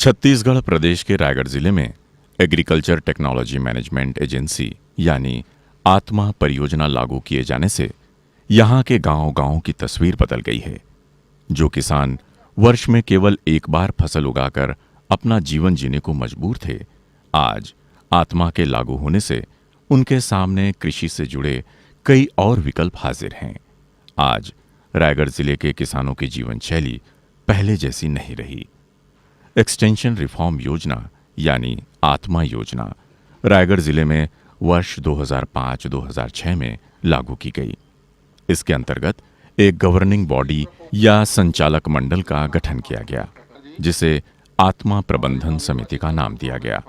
छत्तीसगढ़ प्रदेश के रायगढ़ जिले में एग्रीकल्चर टेक्नोलॉजी मैनेजमेंट एजेंसी यानी आत्मा परियोजना लागू किए जाने से यहाँ के गांव-गांव की तस्वीर बदल गई है। जो किसान वर्ष में केवल एक बार फसल उगाकर अपना जीवन जीने को मजबूर थे, आज आत्मा के लागू होने से उनके सामने कृषि से जुड़े कई और विकल्प हाजिर हैं। आज रायगढ़ जिले के किसानों की जीवन शैली पहले जैसी नहीं रही। एक्सटेंशन रिफॉर्म योजना यानी आत्मा योजना रायगढ़ जिले में वर्ष 2005-2006 में लागू की गई। इसके अंतर्गत एक गवर्निंग बॉडी या संचालक मंडल का गठन किया गया, जिसे आत्मा प्रबंधन समिति का नाम दिया गया।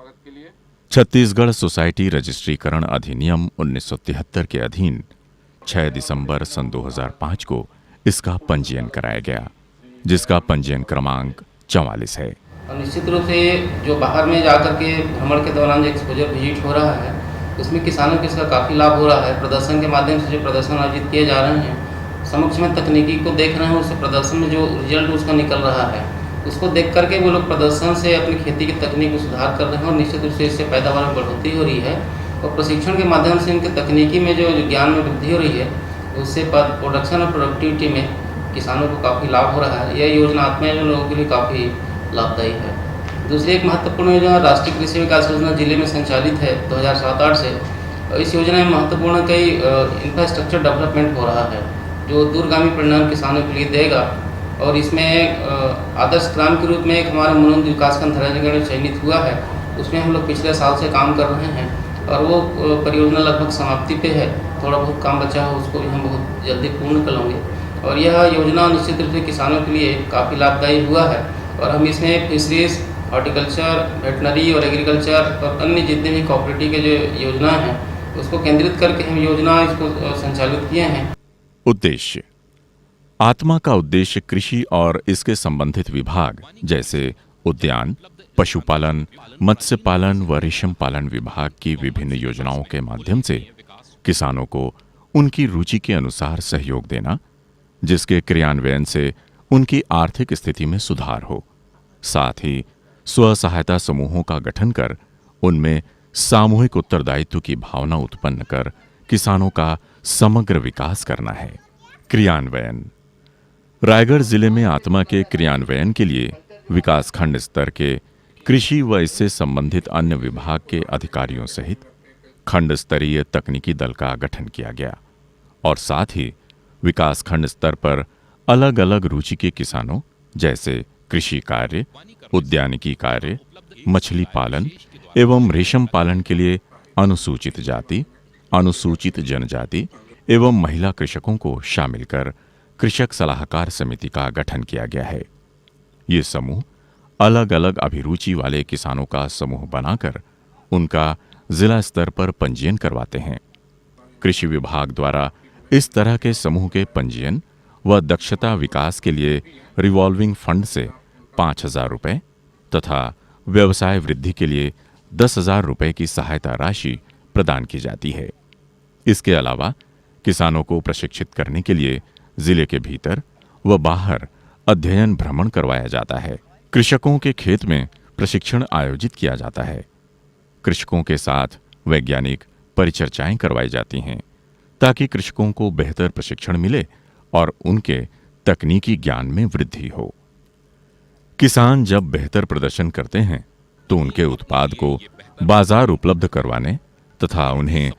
छत्तीसगढ़ सोसाइटी रजिस्ट्रीकरण अधिनियम 1973 के अधीन 6 दिसंबर सन 2005 को इसका पंजीयन कराया गया, जिसका पंजीयन क्रमांक 44 है। और निश्चित रूप से जो बाहर में जाकर के भ्रमण के दौरान जो एक्सपोजर विजिट हो रहा है, उसमें किसानों को इसका काफ़ी लाभ हो रहा है। प्रदर्शन के माध्यम से जो प्रदर्शन आयोजित किए जा रहे हैं, समक्ष में तकनीकी को देख रहे हैं, उससे प्रदर्शन में जो रिजल्ट उसका निकल रहा है, उसको देख करके वो लोग प्रदर्शन से अपनी खेती की तकनीक में सुधार कर रहे हैं और निश्चित रूप से इससे पैदावार में बढ़ोतरी हो रही है। और प्रशिक्षण के माध्यम से इनके तकनीकी में जो ज्ञान में वृद्धि हो रही है, उससे प्रोडक्शन और प्रोडक्टिविटी में किसानों को काफ़ी लाभ हो रहा है। यह योजना आत्मा योजना लोगों के लिए काफ़ी लाभदायी है। दूसरी एक महत्वपूर्ण योजना राष्ट्रीय कृषि विकास योजना जिले में संचालित है 2007-8 से। इस योजना में महत्वपूर्ण कई इंफ्रास्ट्रक्चर डेवलपमेंट हो रहा है, जो दूरगामी परिणाम किसानों के लिए देगा। और इसमें आदर्श ग्राम के रूप में एक हमारा मनोज विकासखंड रायगढ़ चयनित हुआ है, उसमें हम लोग पिछले साल से काम कर रहे हैं और वो परियोजना लगभग समाप्ति पे है। थोड़ा बहुत काम बचा है, उसको भी हम बहुत जल्दी पूर्ण कर लेंगे। और यह योजना निश्चित रूप से किसानों के लिए काफ़ी लाभदायी हुआ है। और हम इसमें फिशरीज, हॉर्टिकल्चर, वेटनरी और एग्रीकल्चर और अन्य जितने भी कोऑपरेटिव के जो योजना हैं, उसको केंद्रित करके हम योजना इसको संचालित किए हैं। उद्देश्य: आत्मा का उद्देश्य कृषि और इसके संबंधित विभाग जैसे उद्यान, पशुपालन, मत्स्य पालन व रेशम पालन विभाग की विभिन्न योजनाओं के माध्यम से किसानों को उनकी रुचि के अनुसार सहयोग देना, जिसके क्रियान्वयन से उनकी आर्थिक स्थिति में सुधार हो। साथ ही स्व सहायता समूहों का गठन कर उनमें सामूहिक उत्तरदायित्व की भावना उत्पन्न कर किसानों का समग्र विकास करना है। क्रियान्वयन: रायगढ़ जिले में आत्मा के क्रियान्वयन के लिए विकासखंड स्तर के कृषि व इससे संबंधित अन्य विभाग के अधिकारियों सहित खंड स्तरीय तकनीकी दल का गठन किया गया और साथ ही विकासखंड स्तर पर अलग अलग रुचि के किसानों जैसे कृषि कार्य, उद्यानिकी कार्य, मछली पालन एवं रेशम पालन के लिए अनुसूचित जाति, अनुसूचित जनजाति एवं महिला कृषकों को शामिल कर कृषक सलाहकार समिति का गठन किया गया है। ये समूह अलग अलग अभिरुचि वाले किसानों का समूह बनाकर उनका जिला स्तर पर पंजीयन करवाते हैं। कृषि विभाग द्वारा इस तरह के समूह के पंजीयन व दक्षता विकास के लिए रिवॉल्विंग फंड से 5,000 रुपये तथा व्यवसाय वृद्धि के लिए 10,000 रुपये की सहायता राशि प्रदान की जाती है। इसके अलावा किसानों को प्रशिक्षित करने के लिए जिले के भीतर व बाहर अध्ययन भ्रमण करवाया जाता है। कृषकों के खेत में प्रशिक्षण आयोजित किया जाता है। कृषकों के साथ वैज्ञानिक परिचर्चाएं करवाई जाती हैं ताकि कृषकों को बेहतर प्रशिक्षण मिले और उनके तकनीकी ज्ञान में वृद्धि हो। किसान जब बेहतर प्रदर्शन करते हैं तो उनके उत्पाद को बाजार उपलब्ध करवाने तथा उन्हें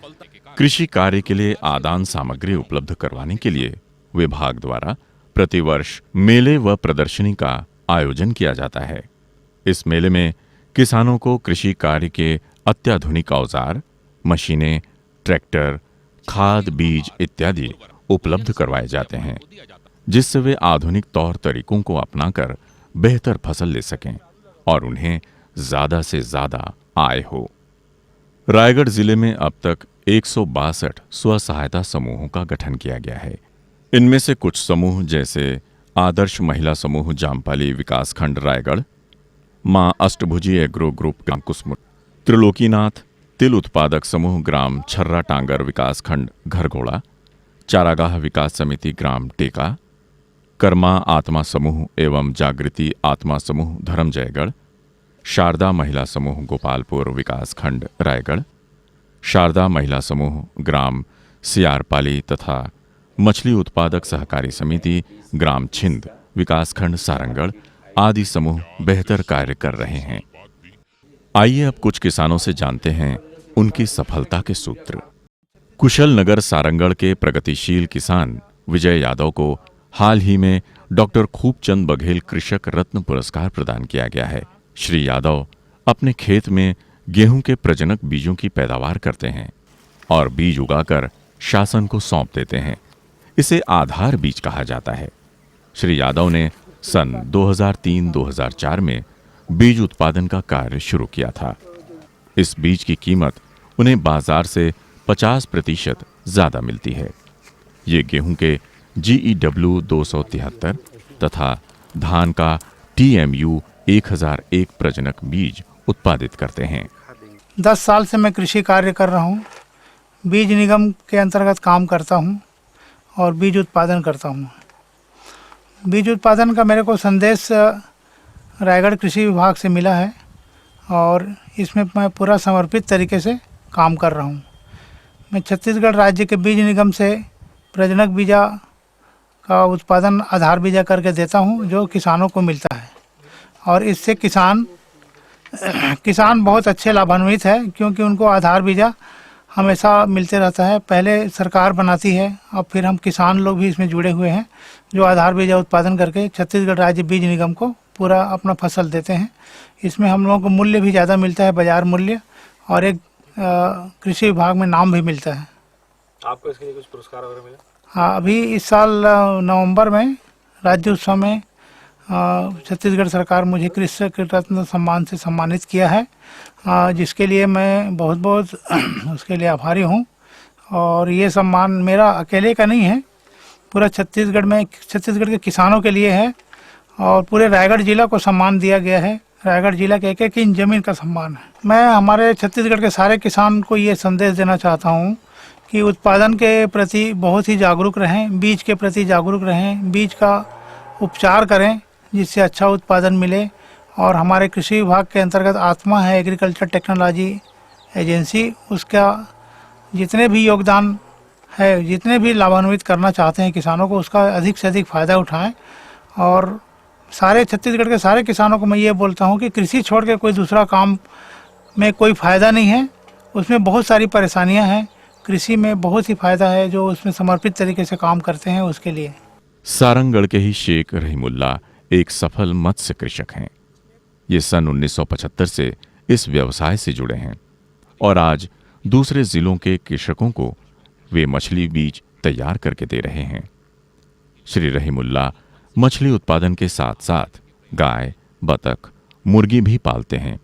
कृषि कार्य के लिए आदान सामग्री उपलब्ध करवाने के लिए विभाग द्वारा प्रतिवर्ष मेले व प्रदर्शनी का आयोजन किया जाता है। इस मेले में किसानों को कृषि कार्य के अत्याधुनिक औजार, मशीनें, ट्रैक्टर, खाद, बीज इत्यादि उपलब्ध करवाए जाते हैं, जिससे वे आधुनिक तौर तरीकों को अपनाकर बेहतर फसल ले सकें और उन्हें ज्यादा से ज्यादा आय हो। रायगढ़ जिले में अब तक 162 स्व सहायता समूहों का गठन किया गया है। इनमें से कुछ समूह जैसे आदर्श महिला समूह जामपाली विकासखंड रायगढ़, मां अष्टभुजी एग्रो ग्रुप ग्राम कुसमुट, त्रिलोकीनाथ तिल उत्पादक समूह ग्राम छर्रा टांगर विकासखंड घरघोड़ा, चारागाह विकास समिति ग्राम टेका, कर्मा आत्मा समूह एवं जागृति आत्मा समूह धर्मजयगढ़, शारदा महिला समूह गोपालपुर विकास खंड रायगढ़, शारदा महिला समूह ग्राम सियारपाली तथा मछली उत्पादक सहकारी समिति ग्राम छिंद विकासखंड सारंगढ़ आदि समूह बेहतर कार्य कर रहे हैं। आइए अब कुछ किसानों से जानते हैं उनकी सफलता के सूत्र। कुशल नगर सारंगढ़ के प्रगतिशील किसान विजय यादव को हाल ही में डॉक्टर खूबचंद बघेल कृषक रत्न पुरस्कार प्रदान किया गया है। श्री यादव अपने खेत में गेहूं के प्रजनक बीजों की पैदावार करते हैं और बीज उगाकर शासन को सौंप देते हैं। इसे आधार बीज कहा जाता है। श्री यादव ने सन 2003-2004 में बीज उत्पादन का कार्य शुरू किया था। इस बीज की कीमत उन्हें बाजार से 50% ज्यादा मिलती है। ये गेहूं के GEW 273 तथा धान का TMU 1001 प्रजनक बीज उत्पादित करते हैं। 10 साल से मैं कृषि कार्य कर रहा हूँ। बीज निगम के अंतर्गत काम करता हूँ और बीज उत्पादन करता हूँ। बीज उत्पादन का मेरे को संदेश रायगढ़ कृषि विभाग से मिला है और इसमें मैं पूरा समर्पित तरीके से काम कर रहा हूँ। मैं छत्तीसगढ़ राज्य के बीज निगम से प्रजनक बीजा का उत्पादन आधार बीजा करके देता हूँ, जो किसानों को मिलता है और इससे किसान बहुत अच्छे लाभान्वित है, क्योंकि उनको आधार बीजा हमेशा मिलते रहता है। पहले सरकार बनाती है और फिर हम किसान लोग भी इसमें जुड़े हुए हैं, जो आधार बीजा उत्पादन करके छत्तीसगढ़ राज्य बीज निगम को पूरा अपना फसल देते हैं। इसमें हम लोगों को मूल्य भी ज़्यादा मिलता है, बाजार मूल्य, और एक कृषि विभाग में नाम भी मिलता है। आपको इसके लिए कुछ पुरस्कार वगैरह मिला? हाँ, अभी इस साल नवंबर में राज्य उत्सव में छत्तीसगढ़ सरकार मुझे कृषक रत्न सम्मान से सम्मानित किया है, जिसके लिए मैं बहुत बहुत उसके लिए आभारी हूँ। और ये सम्मान मेरा अकेले का नहीं है, पूरा छत्तीसगढ़ के किसानों के लिए है और पूरे रायगढ़ जिला को सम्मान दिया गया है। रायगढ़ जिला के एक इंच जमीन का सम्मान है। मैं हमारे छत्तीसगढ़ के सारे किसान को ये संदेश देना चाहता हूँ कि उत्पादन के प्रति बहुत ही जागरूक रहें, बीज के प्रति जागरूक रहें, बीज का उपचार करें जिससे अच्छा उत्पादन मिले। और हमारे कृषि विभाग के अंतर्गत आत्मा है एग्रीकल्चर टेक्नोलॉजी एजेंसी, उसका जितने भी योगदान है, जितने भी लाभान्वित करना चाहते हैं किसानों को, उसका अधिक से अधिक फ़ायदा उठाएं। और सारे छत्तीसगढ़ के सारे किसानों को मैं ये बोलता हूँ कि कृषि छोड़ के कोई दूसरा काम में कोई फ़ायदा नहीं है, उसमें बहुत सारी परेशानियाँ हैं। कृषि में बहुत ही फ़ायदा है, जो उसमें समर्पित तरीके से काम करते हैं उसके लिए। सारंगढ़ के ही शेख रहीमुल्ला एक सफल मत्स्य कृषक हैं। ये सन 1975 से इस व्यवसाय से जुड़े हैं और आज दूसरे जिलों के कृषकों को वे मछली बीज तैयार करके दे रहे हैं। श्री रहीमुल्ला मछली उत्पादन के साथ साथ गाय, बतख, मुर्गी भी पालते हैं,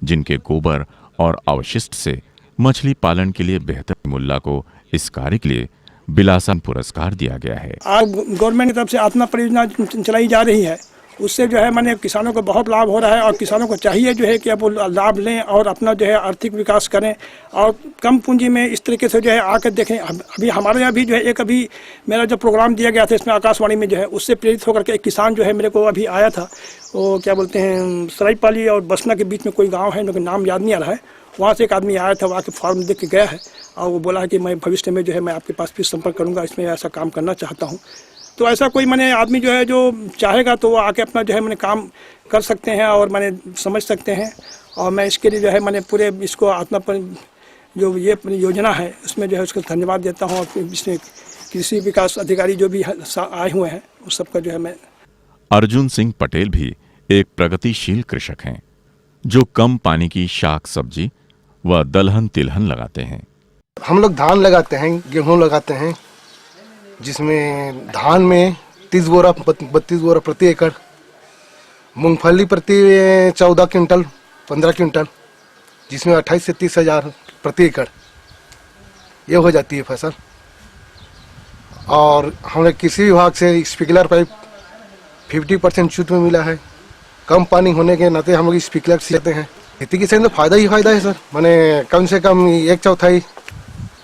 जिनके गोबर और अवशिष्ट से मछली पालन के लिए बेहतर मुल्ला को इस कार्य के लिए बिलासन पुरस्कार दिया गया है। आज गवर्नमेंट की तरफ से आत्मा परियोजना चलाई जा रही है, उससे जो है माने किसानों को बहुत लाभ हो रहा है और किसानों को चाहिए जो है कि अब वो लाभ लें और अपना जो है आर्थिक विकास करें और कम पूंजी में इस तरीके से जो है आकर देखें। अभी हमारे यहाँ भी जो है एक अभी मेरा जो प्रोग्राम दिया गया था इसमें आकाशवाणी में जो है, उससे प्रेरित होकर के एक किसान जो है मेरे को अभी आया था। वो क्या बोलते हैं, सरायपाली और बसना के बीच में कोई गाँव है, उनका नाम याद नहीं आ रहा है। वहाँ से एक आदमी आया था, वहाँ के फॉर्म देख के गया है और वो बोला है कि मैं भविष्य में जो है मैं आपके पास फिर संपर्क करूँगा, इसमें ऐसा काम करना चाहता हूँ। तो ऐसा कोई मैंने आदमी जो है जो चाहेगा तो वो आके अपना जो है मैंने काम कर सकते हैं और मैंने समझ सकते हैं। और मैं इसके लिए जो है मैंने पूरे इसको आत्मा पर जो ये योजना है उसमें जो है उसको धन्यवाद देता हूँ। और इसमें कृषि विकास अधिकारी जो भी आए हुए हैं उस सबका जो है मैं। अर्जुन सिंह पटेल भी एक प्रगतिशील कृषक हैं, जो कम पानी की शाक सब्जी व दलहन तिलहन लगाते हैं। हम लोग धान लगाते हैं, गेहूं लगाते हैं, जिसमें धान में 30 बोरा 32 बोरा प्रति एकड़, मूंगफली प्रति 14 क्विंटल 15 क्विंटल, जिसमें 28 से 30 हज़ार प्रति एकड़ ये हो जाती है फसल। और हमने कृषि विभाग से स्प्रिंकलर पाइप 50% छूट में मिला है। कम पानी होने के नाते हम लोग स्प्रिंकलर से लेते हैं। खेती किसान तो फायदा ही फायदा है सर, माने कम से कम 1/4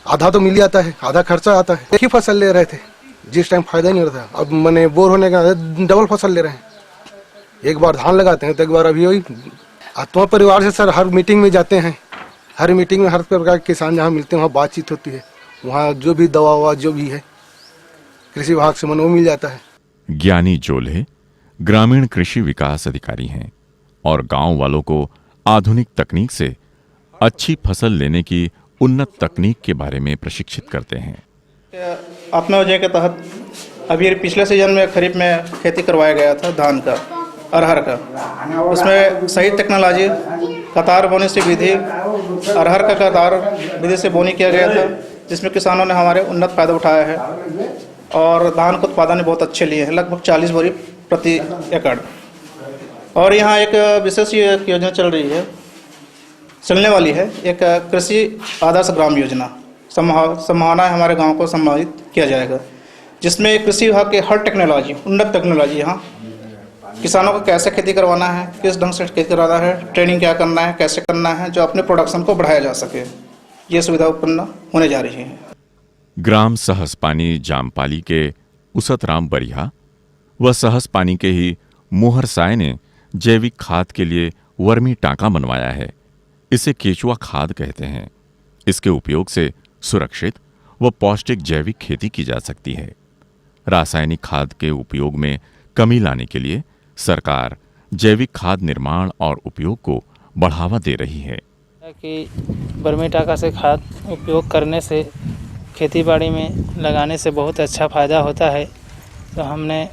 आधा तो मिल जाता है, आधा खर्चा आता है। एक ही फसल ले रहे थे जिस टाइम फायदा नहीं होता, अब मैंने बोर होने का डबल फसल ले रहे हैं। एक बार धान लगाते हैं तो एक बार अभी वही आत्मा परिवार से सर हर मीटिंग में जाते हैं, हर मीटिंग में हर प्रकार के किसान जहाँ मिलते हैं वहाँ बातचीत होती है, वहाँ जो भी दवा ववा जो भी है कृषि विभाग से मन वो मिल जाता है। ज्ञानी जोल्हे ग्रामीण कृषि विकास अधिकारी हैं और गांव वालों को आधुनिक तकनीक से अच्छी फसल लेने की उन्नत तकनीक के बारे में प्रशिक्षित करते हैं। आत्मा योजना के तहत अभी पिछले सीजन में खरीफ में खेती करवाया गया था धान का, अरहर का। उसमें सही टेक्नोलॉजी, कतार बोने से विधि, अरहर का कतार विधि से बोनी किया गया था, जिसमें किसानों ने हमारे उन्नत फायदा उठाया है और धान के उत्पादन बहुत अच्छे लिए हैं, लगभग 40 बोरी प्रति एकड़। और यहाँ एक विशेष योजना चल रही है, चलने वाली है, एक कृषि आदर्श ग्राम योजना संभावना है, हमारे गांव को सम्मानित किया जाएगा, जिसमें कृषि विभाग के हर टेक्नोलॉजी, उन्नत टेक्नोलॉजी यहाँ किसानों को कैसे खेती करवाना है, किस ढंग से खेती करवाना है, ट्रेनिंग क्या करना है, कैसे करना है, जो अपने प्रोडक्शन को बढ़ाया जा सके, ये सुविधा उत्पन्न होने जा रही है। ग्राम सहसपानी जामपाली के उसतराम बरिहा व सहसपानी के ही मोहर साय ने जैविक खाद के लिए वर्मी टांका बनवाया है। इसे केचुआ खाद कहते हैं। इसके उपयोग से सुरक्षित व पौष्टिक जैविक खेती की जा सकती है। रासायनिक खाद के उपयोग में कमी लाने के लिए सरकार जैविक खाद निर्माण और उपयोग को बढ़ावा दे रही है। कि वर्मी टाका से खाद उपयोग करने से खेतीबाड़ी में लगाने से बहुत अच्छा फ़ायदा होता है, तो हमने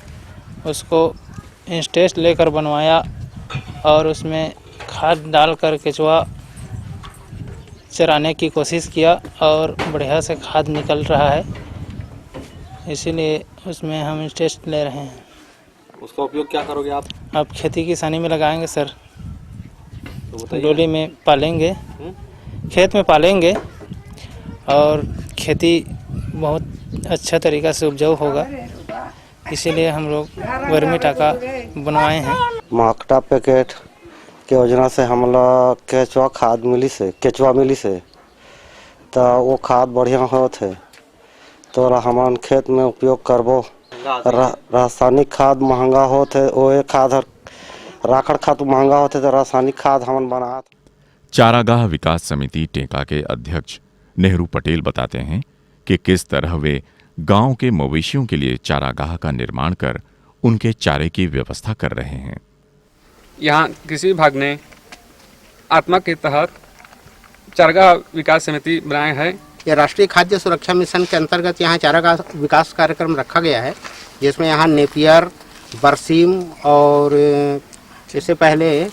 उसको इंस्टेस्ट लेकर बनवाया और उसमें खाद डालकर केचुआ चराने की कोशिश किया और बढ़िया से खाद निकल रहा है, इसीलिए उसमें हम इंस्टेस्ट ले रहे हैं। उसका उपयोग क्या करोगे आप? अब खेती किसानी में लगाएंगे सर, तो डोली में पालेंगे, खेत में पालेंगे और खेती बहुत अच्छा तरीक़ा से उपजाऊ होगा, इसीलिए हम लोग वर्मी टाका बनवाए हैं। माकटा पैकेट के योजना से हम लोग केचुआ खाद केचुआ मिली से तो वो खाद बढ़िया होते तो हमन खेत में उपयोग करबो। रासायनिक खाद महंगा होते, वो खाद राखड़ खाद महंगा होते तो रासायनिक खाद हमन बना। चारागाह विकास समिति टेका के अध्यक्ष नेहरू पटेल बताते हैं कि किस तरह वे गांव के मवेशियों के लिए चारागाह का निर्माण कर उनके चारे की व्यवस्था कर रहे हैं। यहाँ कृषि विभाग ने आत्मा के तहत चारागाह विकास समिति बनाया है। यह राष्ट्रीय खाद्य सुरक्षा मिशन के अंतर्गत यहाँ चारागाह विकास कार्यक्रम रखा गया है, जिसमें यहाँ नेपियर, बरसीम और इससे पहले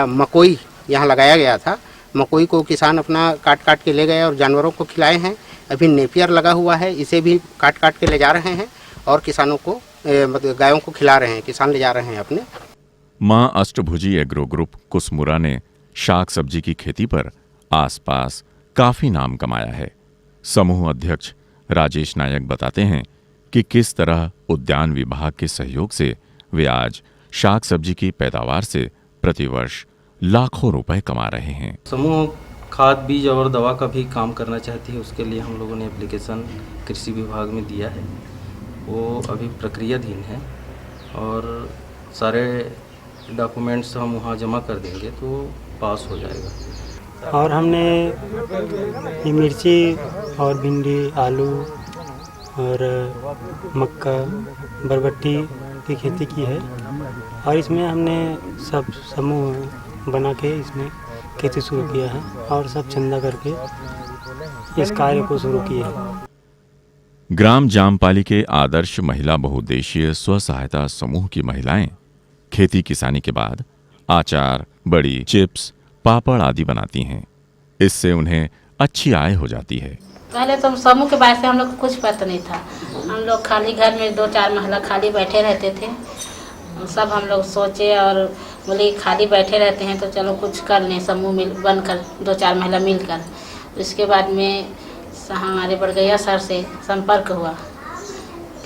मकोई यहाँ लगाया गया था। मकोई को किसान अपना काट काट के ले गए और जानवरों को खिलाए हैं। अभी नेपियर लगा हुआ है, इसे भी काट काट के ले जा रहे हैं और किसानों को गायों को खिला रहे हैं, किसान ले जा रहे हैं अपने। मां अष्टभुजी एग्रो ग्रुप कुसमुरा ने शाक सब्जी की खेती पर आसपास काफी नाम कमाया है। समूह अध्यक्ष राजेश नायक बताते हैं कि किस तरह उद्यान विभाग के सहयोग से वे आज शाक सब्जी की पैदावार से प्रतिवर्ष लाखों रुपए कमा रहे हैं। समूह खाद, बीज और दवा का भी काम करना चाहती है, उसके लिए हम लोगों ने एप्लीकेशन कृषि विभाग में दिया है। वो अभी प्रक्रियाधीन है और सारे डॉक्यूमेंट्स हम वहाँ जमा कर देंगे तो पास हो जाएगा। और हमने ये मिर्ची और भिंडी, आलू और मक्का, बरबट्टी की खेती की है और इसमें हमने सब समूह बना के इसमें खेती शुरू किया है और सब चंदा करके इस कार्य को शुरू किया है। ग्राम जामपाली के आदर्श महिला बहुउद्देशीय स्व सहायता समूह की महिलाएं खेती किसानी के बाद आचार, बड़ी, चिप्स, पापड़ आदि बनाती हैं। इससे उन्हें अच्छी आय हो जाती है। पहले तो समूह के बारे से हम लोग को कुछ पता नहीं था। हम लोग खाली घर में 2-4 महिला खाली बैठे रहते थे। सब हम लोग सोचे और बोले खाली बैठे रहते हैं तो चलो कुछ कर लें, समूह बनकर 2-4 महिला मिलकर। उसके बाद में हमारे बड़गैया सर से संपर्क हुआ,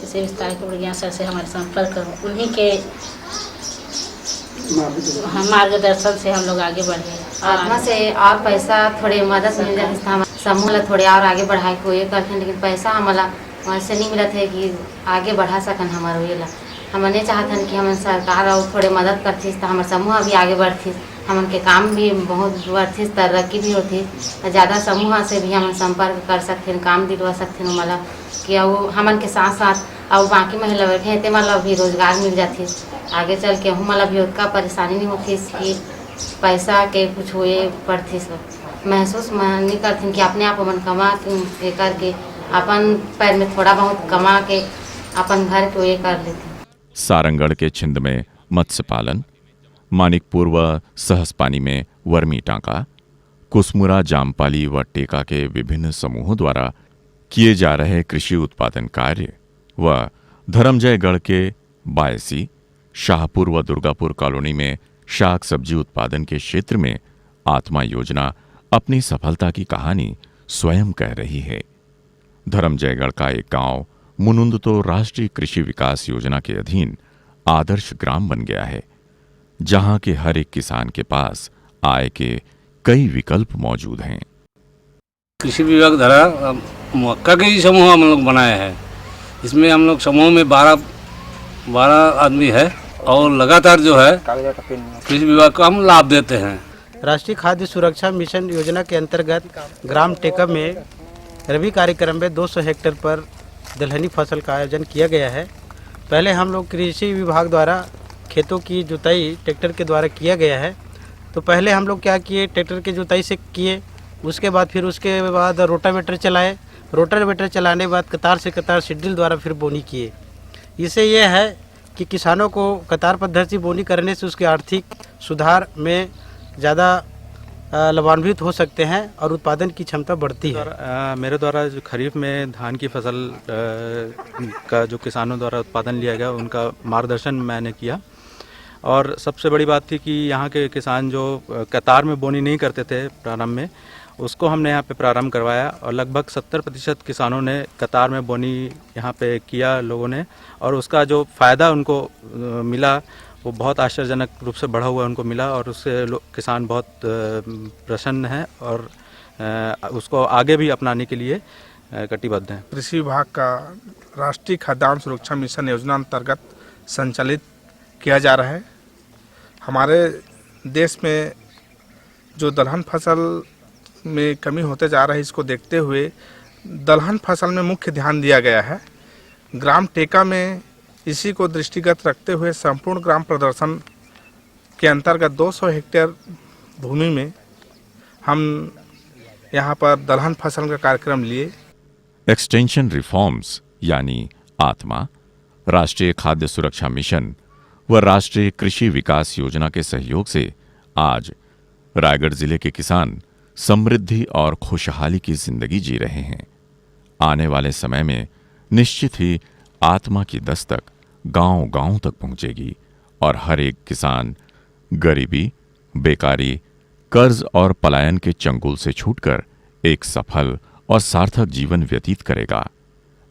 किसी विस्तार के बड़गैया सर से हमारे संपर्क हुआ। उन्हीं के मार्गदर्शन से हम लोग आगे बढ़े। आत्मा से और पैसा थोड़े मदद मिल जाए, समूह ला थोड़े और आगे बढ़ाए को ये करते हैं, लेकिन पैसा हमारा वहाँ से नहीं मिला था कि आगे बढ़ा सकन हमारे ये ला। हम नहीं चाहते कि हम सरकार और थोड़े मदद करती तो हमारे समूह अभी आगे बढ़ती। हम उनके काम भी बहुत बढ़ती तरक्की भी होती ज़्यादा समूह से भी हम संपर्क कर सकते काम दिलवा सकते मतलब कि वो हमन के साथ साथ और बाकी महिला बैठे हैं मतलब भी रोजगार मिल जाती आगे चल के हम मतलब भी उतना परेशानी नहीं होती कि पैसा के कुछ हुए पड़ती महसूस नहीं करती कि अपने आप मन कमा के करके अपन पैर में थोड़ा बहुत कमा के अपन घर को ये कर लेते। सारंगढ़ के छिंद में मत्स्य पालन, मानिकपुर व सहसपानी में वर्मी टांका, कुसमुरा, जामपाली व टेका के विभिन्न समूहों द्वारा किए जा रहे कृषि उत्पादन कार्य व धर्मजयगढ़ के बायसी, शाहपुर व दुर्गापुर कॉलोनी में शाक सब्जी उत्पादन के क्षेत्र में आत्मा योजना अपनी सफलता की कहानी स्वयं कह रही है। धर्मजयगढ़ का एक गांव मुनुंद तो राष्ट्रीय कृषि विकास योजना के अधीन आदर्श ग्राम बन गया है, जहां के हर एक किसान के पास आय के कई विकल्प मौजूद हैं। कृषि विभाग द्वारा मक्का के ही समूह हम लोग बनाए हैं। इसमें हम लोग समूह में 12 आदमी है और लगातार जो है कृषि विभाग को हम लाभ देते हैं। राष्ट्रीय खाद्य सुरक्षा मिशन योजना के अंतर्गत ग्राम टेकम में रबी कार्यक्रम में 200 हेक्टेयर पर दलहनी फसल का आयोजन किया गया है। पहले हम लोग कृषि विभाग द्वारा खेतों की जुताई ट्रैक्टर के द्वारा किया गया है। तो पहले हम लोग क्या किए, ट्रैक्टर की जुताई से किए, उसके बाद रोटावेटर चलाए, रोटावेटर चलाने के बाद कतार से कतार सीड्रिल द्वारा फिर बोनी किए। इससे यह है कि किसानों को कतार पद्धति से बोनी करने से उसके आर्थिक सुधार में ज़्यादा लाभान्वित हो सकते हैं और उत्पादन की क्षमता बढ़ती है। मेरे द्वारा जो खरीफ में धान की फसल का जो किसानों द्वारा उत्पादन लिया गया उनका मार्गदर्शन मैंने किया। और सबसे बड़ी बात थी कि यहाँ के किसान जो कतार में बोनी नहीं करते थे प्रारंभ में, उसको हमने यहाँ पे प्रारंभ करवाया और लगभग 70% किसानों ने कतार में बोनी यहाँ पे किया लोगों ने, और उसका जो फ़ायदा उनको मिला वो बहुत आश्चर्यजनक रूप से बढ़ा हुआ उनको मिला और उससे किसान बहुत प्रसन्न हैं और उसको आगे भी अपनाने के लिए कटिबद्ध हैं। कृषि विभाग का राष्ट्रीय खाद्यान्न सुरक्षा मिशन योजना अंतर्गत संचालित किया जा रहा है। हमारे देश में जो दलहन फसल में कमी होते जा रहा है, इसको देखते हुए दलहन फसल में मुख्य ध्यान दिया गया है। ग्राम टेका में इसी को दृष्टिगत रखते हुए संपूर्ण ग्राम प्रदर्शन के अंतर्गत 200 हेक्टेयर भूमि में हम यहाँ पर दलहन फसल का कार्यक्रम लिए। एक्सटेंशन रिफॉर्म्स यानी आत्मा, राष्ट्रीय खाद्य सुरक्षा मिशन व राष्ट्रीय कृषि विकास योजना के सहयोग से आज रायगढ़ जिले के किसान समृद्धि और खुशहाली की जिंदगी जी रहे हैं। आने वाले समय में निश्चित ही आत्मा की दस्तक गांव-गांव तक पहुंचेगी और हर एक किसान गरीबी, बेकारी, कर्ज और पलायन के चंगुल से छूटकर एक सफल और सार्थक जीवन व्यतीत करेगा।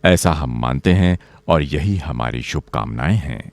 ऐसा हम मानते हैं और यही हमारी शुभकामनाएं हैं।